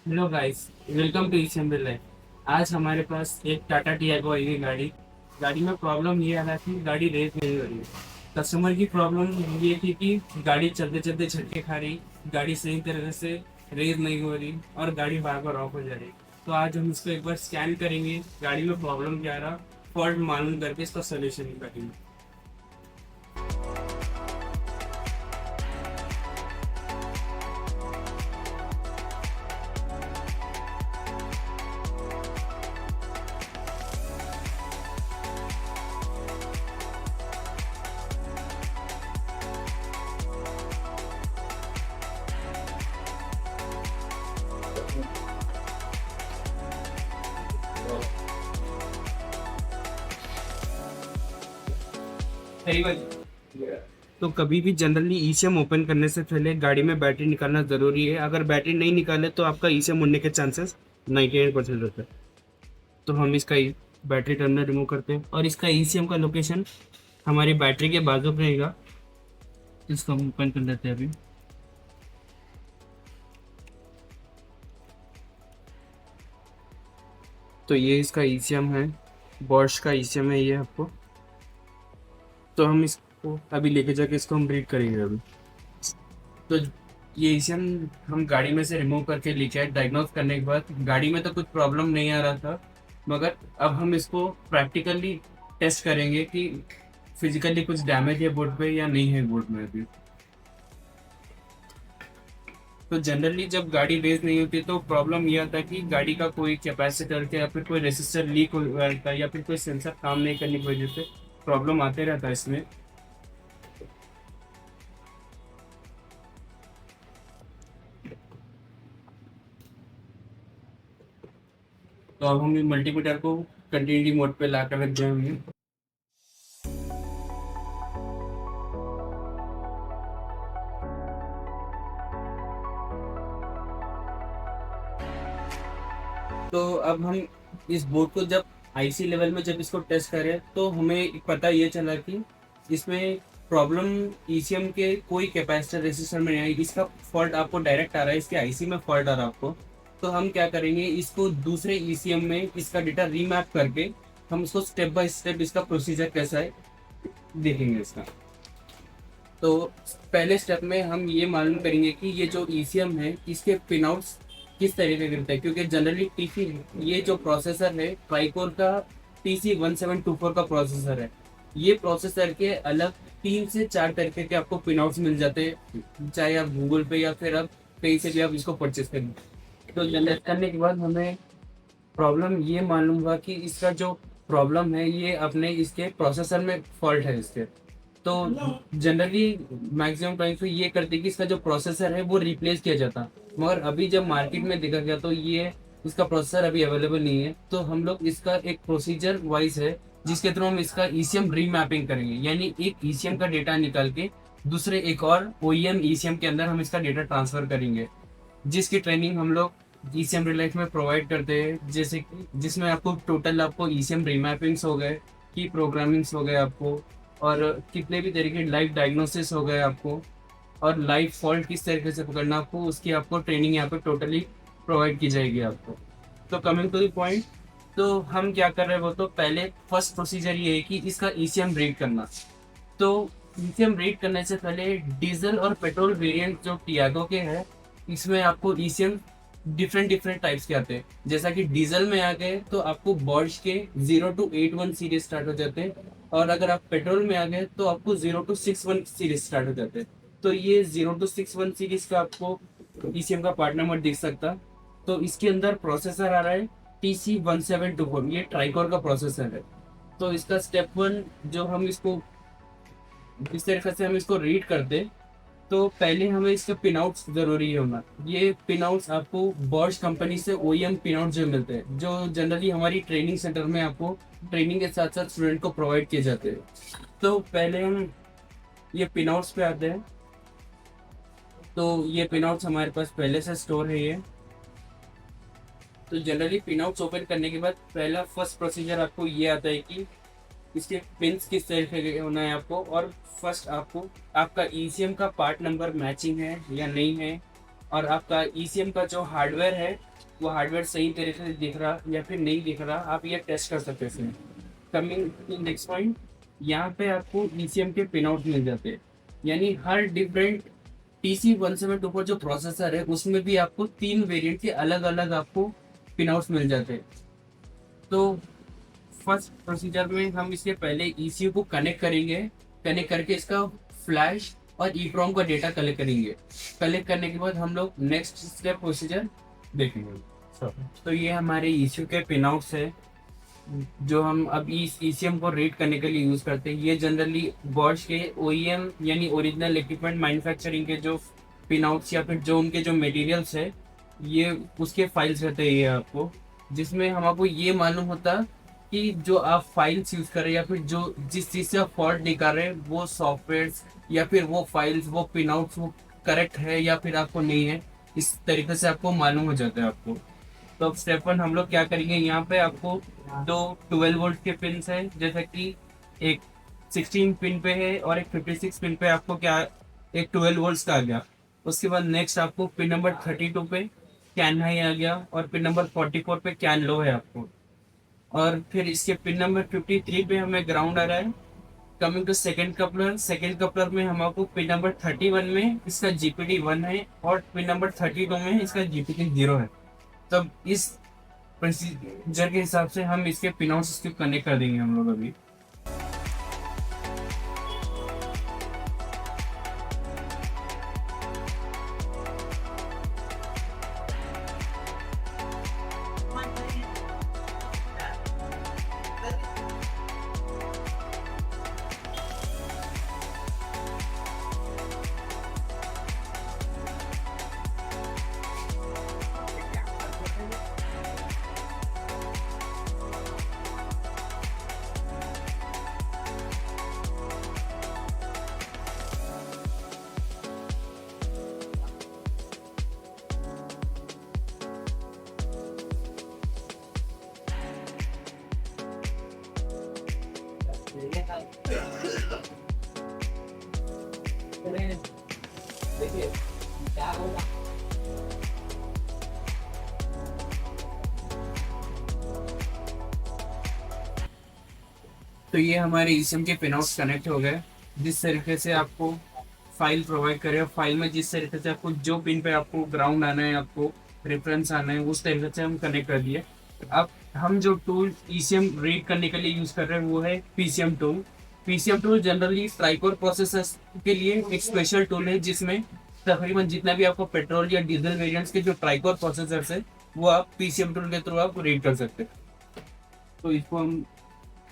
Hello guys, welcome to assembly line. आज हमारे पास एक टाटा टियागो आई है गाड़ी। गाड़ी में प्रॉब्लम ये आ रहा थी, गाड़ी रेस नहीं हो रही है। कस्टमर की प्रॉब्लम ये थी कि गाड़ी चलते चलते झटके खा रही, गाड़ी सही तरह से रेस नहीं हो रही और गाड़ी बार बार ऑफ हो जा रही। तो आज हम इसको एक बार स्कैन करेंगे, गाड़ी में प्रॉब्लम क्या आ रहा, फॉल्ट मालूम करके इसका सोल्यूशन निकालेंगे। सही बात। तो कभी भी जनरली ईसीएम ओपन करने से पहले गाड़ी में बैटरी निकालना ज़रूरी है। अगर बैटरी नहीं निकाले तो आपका ईसीएम उड़ने के चांसेस 99% होते हैं। तो हम इसका बैटरी टर्मिनल रिमूव करते हैं और इसका ईसीएम का लोकेशन हमारी बैटरी के बाजू पे रहेगा। इसको हम ओपन कर लेते हैं अभी। तो ये इसका ईसीएम है, बॉश का ईसीएम है ये आपको। तो हम इसको अभी लेके जाके इसको हम रीड करेंगे अभी। तो ये ईसीएम हम गाड़ी में से रिमूव करके लेके आए। डायग्नोज करने के बाद गाड़ी में तो कुछ प्रॉब्लम नहीं आ रहा था, मगर अब हम इसको प्रैक्टिकली टेस्ट करेंगे कि फिजिकली कुछ डैमेज है बोर्ड पे या नहीं है बोर्ड में अभी। तो जनरली जब गाड़ी रेस नहीं होती तो प्रॉब्लम यह आता है कि गाड़ी का कोई कैपेसिटर या फिर कोई रेसिस्टर लीक हो रहता है या फिर कोई सेंसर काम नहीं करने की वजह से प्रॉब्लम आते रहता है इसमें। तो अब हम मल्टीमीटर को कंटिन्यूटी मोड पे ला कर रख जाएंगे। तो अब हम इस बोर्ड को जब आईसी लेवल में जब इसको टेस्ट करें तो हमें पता ये चला कि इसमें प्रॉब्लम ईसीएम के कोई कैपेसिटर रेसिस्टर में नहीं आई। इसका फॉल्ट आपको डायरेक्ट आ रहा है, इसके आईसी में फॉल्ट आ रहा है आपको। तो हम क्या करेंगे, इसको दूसरे ईसीएम में इसका डेटा रीमैप करके हम उसको स्टेप बाय स्टेप इसका प्रोसीजर कैसा है देखेंगे इसका। तो पहले स्टेप में हम ये मालूम करेंगे कि ये जो ईसीएम है इसके पिन आउट्स किस तरीके के रहते हैं, क्योंकि जनरली टीसी ये जो प्रोसेसर है ट्राइकोर का TC1724 का प्रोसेसर है। ये प्रोसेसर के अलग 3 से 4 तरीके के आपको पिन आउट्स मिल जाते हैं, चाहे आप गूगल पे या फिर आप कहीं से भी आप इसको परचेज करें। तो जनरेट करने के बाद हमें प्रॉब्लम ये मालूम हुआ कि इसका जो प्रॉब्लम है ये अपने इसके प्रोसेसर में फॉल्ट है इसके। तो जनरली मैक्सिमम टाइम पे ये करते कि इसका जो प्रोसेसर है वो रिप्लेस किया जाता, मगर अभी जब मार्केट में देखा गया तो ये इसका प्रोसेसर अभी अवेलेबल नहीं है। तो हम लोग इसका एक प्रोसीजर वाइज है जिसके थ्रू हम इसका ईसीएम रीमैपिंग करेंगे, यानी एक ईसीएम का डेटा निकाल के दूसरे एक और ओईएम ईसीएम के अंदर हम इसका डेटा ट्रांसफर करेंगे, जिसकी ट्रेनिंग हम लोग ईसीएम रिलाइफ में प्रोवाइड करते हैं। जैसे कि जिसमें आपको टोटल आपको ईसीएम रीमैपिंग्स हो गए, की प्रोग्रामिंग्स हो गए आपको, और कितने भी तरीके लाइव डायग्नोसिस हो गए आपको, और लाइव फॉल्ट किस तरीके से पकड़ना आपको, उसकी आपको ट्रेनिंग यहाँ पे टोटली प्रोवाइड की जाएगी आपको। तो कमिंग टू द पॉइंट, तो हम क्या कर रहे हैं वो तो पहले फर्स्ट प्रोसीजर ये है कि इसका ईसीएम रीड करना। तो ईसीएम रीड करने से पहले डीजल और पेट्रोल वेरिएंट जो टियागो के हैं इसमें आपको ईसीएम डिफरेंट डिफरेंट टाइप्स के आते हैं। जैसा कि डीजल में आ गए तो आपको बॉर्श के 0 to 81 सीरीज स्टार्ट हो जाते हैं, और अगर आप पेट्रोल में आ गए तो आपको 0 to 61 सीरीज स्टार्ट हो जाते हैं। तो ये 0 to 61 सीरीज का आपको ईसीएम का पार्ट नंबर दिख सकता। तो इसके अंदर प्रोसेसर आ रहा है TC1724, ये ट्राइकोर का प्रोसेसर है। तो इसका स्टेप वन जो हम इसको इस तरीके से हम इसको रीड करते, तो पहले हमें इसके पिन आउट्स जरूरी है होना। ये पिन आउट्स आपको बॉश कंपनी से ओईएम पिन आउट जो मिलते हैं, जो जनरली हमारी ट्रेनिंग सेंटर में आपको ट्रेनिंग के साथ साथ स्टूडेंट को प्रोवाइड किए जाते हैं। तो पहले हम ये पिन आउट्स पे आते हैं। तो ये पिन आउट्स हमारे पास पहले से स्टोर है ये। तो जनरली पिन आउट्स ओपन करने के बाद पहला फर्स्ट प्रोसीजर आपको ये आता है कि इसके पिंस किस तरीके के होना है आपको, और फर्स्ट आपको आपका ईसीएम का पार्ट नंबर मैचिंग है या नहीं है, और आपका ईसीएम का जो हार्डवेयर है वो हार्डवेयर सही तरीके से दिख रहा या फिर नहीं दिख रहा, आप ये टेस्ट कर सकते हैं इसमें। कमिंग टू नेक्स्ट पॉइंट, यहाँ पे आपको ईसीएम के पिन आउट मिल जाते हैं, यानी हर डिफरेंट TC174 जो प्रोसेसर है उसमें भी आपको 3 वेरिएंट के अलग अलग आपको पिन आउट्स मिल जाते हैं। तो फर्स्ट प्रोसीजर में हम इसके पहले ECU को कनेक्ट करेंगे, कनेक्ट करके इसका फ्लैश और EEPROM का डेटा कलेक्ट करेंगे। कलेक्ट करने के बाद हम लोग नेक्स्ट स्टेप प्रोसीजर देखेंगे। तो ये हमारे ECU के पिन आउट्स है जो हम अब इस ECM को रीड करने के लिए यूज करते हैं। ये जनरली बॉश के OEM यानी ओरिजिनल इक्विपमेंट मैन्युफैक्चरिंग के जो पिन आउट्स या फिर जो उनके जो मटेरियल्स है ये उसके फाइल्स रहते हैं ये आपको, जिसमें हम आपको ये मालूम होता कि जो आप फाइल्स यूज कर रहे हैं या फिर जो जिस चीज से आप फॉल्ट निकाल रहे हैं वो सॉफ्टवेयर या फिर वो फाइल्स वो पिन आउट्स वो करेक्ट है या फिर आपको नहीं है, इस तरीके से आपको मालूम हो जाता है आपको। तो अब स्टेप 1 हम लोग क्या करेंगे, यहाँ पे आपको दो 12 वोल्ट के पिन है, जैसे कि एक 16 पिन पे है और एक 56 पिन पे आपको क्या एक 12 वोल्ट का आ गया। उसके बाद नेक्स्ट आपको पिन नंबर 32 पे कैन हाई आ गया और पिन नंबर 44 पे कैन लो है आपको, और फिर इसके पिन नंबर 53 पे हमें ग्राउंड आ रहा है। कमिंग टू सेकेंड कपलर में हम आपको पिन नंबर 31 में इसका GPD 1 है और पिन नंबर 32 में इसका GPD 0 है। तब इस प्रोसीजर के हिसाब से हम इसके पिन आउट्स इसको कनेक्ट कर देंगे हम लोग अभी। देखिए क्या होगा। तो ये हमारे ECM के पिन आउट्स कनेक्ट हो गए। जिस तरीके से आपको फाइल प्रोवाइड करे, फाइल में जिस तरीके से आपको जो पिन पे आपको ग्राउंड आना है, आपको रेफरेंस आना है, उस तरीके से हम कनेक्ट कर दिए। अब हम जो टूल ECM रीड करने के लिए यूज कर रहे हैं वो है PCM tool. PCM tool generally tricore processors के लिए एक स्पेशल टूल है, जिसमें तकरीबन जितना भी आपको पेट्रोल या डीजल वेरिएंट्स के जो ट्राइकोर प्रोसेसर्स है वो आप PCM टूल के थ्रू आप रीड कर सकते हैं। तो इसको हम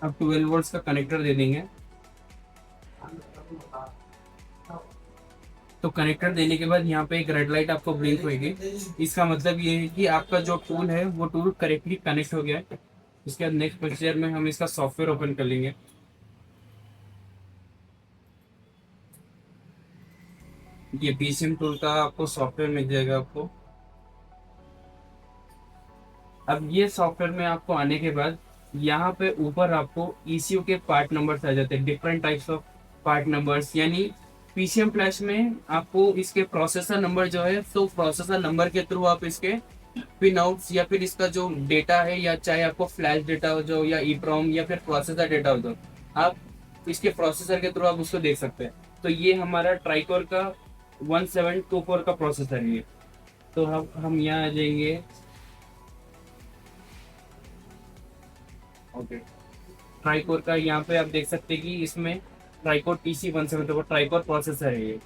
अब 12 वोल्ट्स का कनेक्टर दे देंगे। तो कनेक्टर देने के बाद यहाँ पे एक रेड लाइट आपको ब्लिंक होगी। इसका मतलब ये है कि आपका जो टूल है वो टूल करेक्टली कनेक्ट हो गया है। इसके बाद नेक्स्ट प्रोसीजर में हम इसका सॉफ्टवेयर ओपन कर लेंगे। ये PCM टूल का आपको सॉफ्टवेयर मिल जाएगा आपको। अब ये सॉफ्टवेयर में आपको आने के बाद यहाँ पे ऊपर आपको ECU के पार्ट नंबर्स आ जाते हैं, different types of part numbers. यानी PCM फ्लैश में आपको इसके प्रोसेसर नंबर जो है, तो प्रोसेसर नंबर के थ्रू आप इसके पिन आउट्स या फिर इसका जो डेटा है, या चाहे आपको फ्लैश डेटा हो जो या EEPROM या फिर प्रोसेसर डेटा हो जो, आप इसके प्रोसेसर के थ्रू आप उसको देख सकते हैं। तो ये हमारा ट्राइकोर का 1724 का प्रोसेसर है ये। तो हम यहाँ आ जाएंगे। ओके, ट्राइकोर का यहाँ पे आप देख सकते हैं कि इसमें ट्राइकोर TC174 ट्राइकोर प्रोसेसर है ये।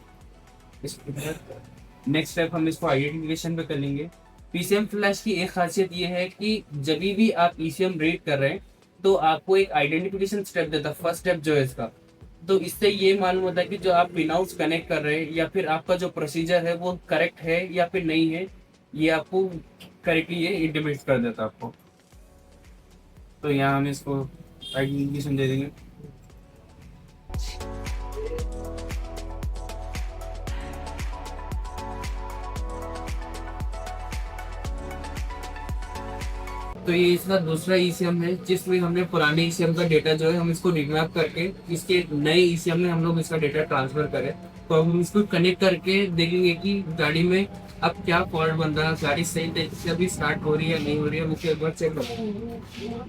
नेक्स्ट स्टेप हम इसको आइडेंटिफिकेशन पे कर लेंगे। PCM फ्लैश की एक खासियत ये है कि जब भी आप ECM रीड कर रहे हैं तो आपको एक आइडेंटिफिकेशन स्टेप देता है, फर्स्ट स्टेप जो है इसका। तो इससे ये मालूम होता है कि जो आप पिन आउट्स कनेक्ट कर रहे हैं या फिर आपका जो प्रोसीजर है वो करेक्ट है या फिर नहीं है, ये आपको करेक्टली ये इंटीमेट कर देता है आपको। तो यहाँ हम इसको आइडेंटिफिकेशन दे देंगे। तो ये इसका दूसरा ECM है, जिसमें हमने पुराने ECM का डेटा जो है हम इसको रिमैप करके इसके नए ECM में हम लोग इसका डेटा ट्रांसफर करें। तो हम इसको कनेक्ट करके देखेंगे कि गाड़ी में अब क्या फॉल्ट बन रहा है, गाड़ी सही तरीके से अभी स्टार्ट हो रही है नहीं हो रही है, मुझे एक बार चेक करो।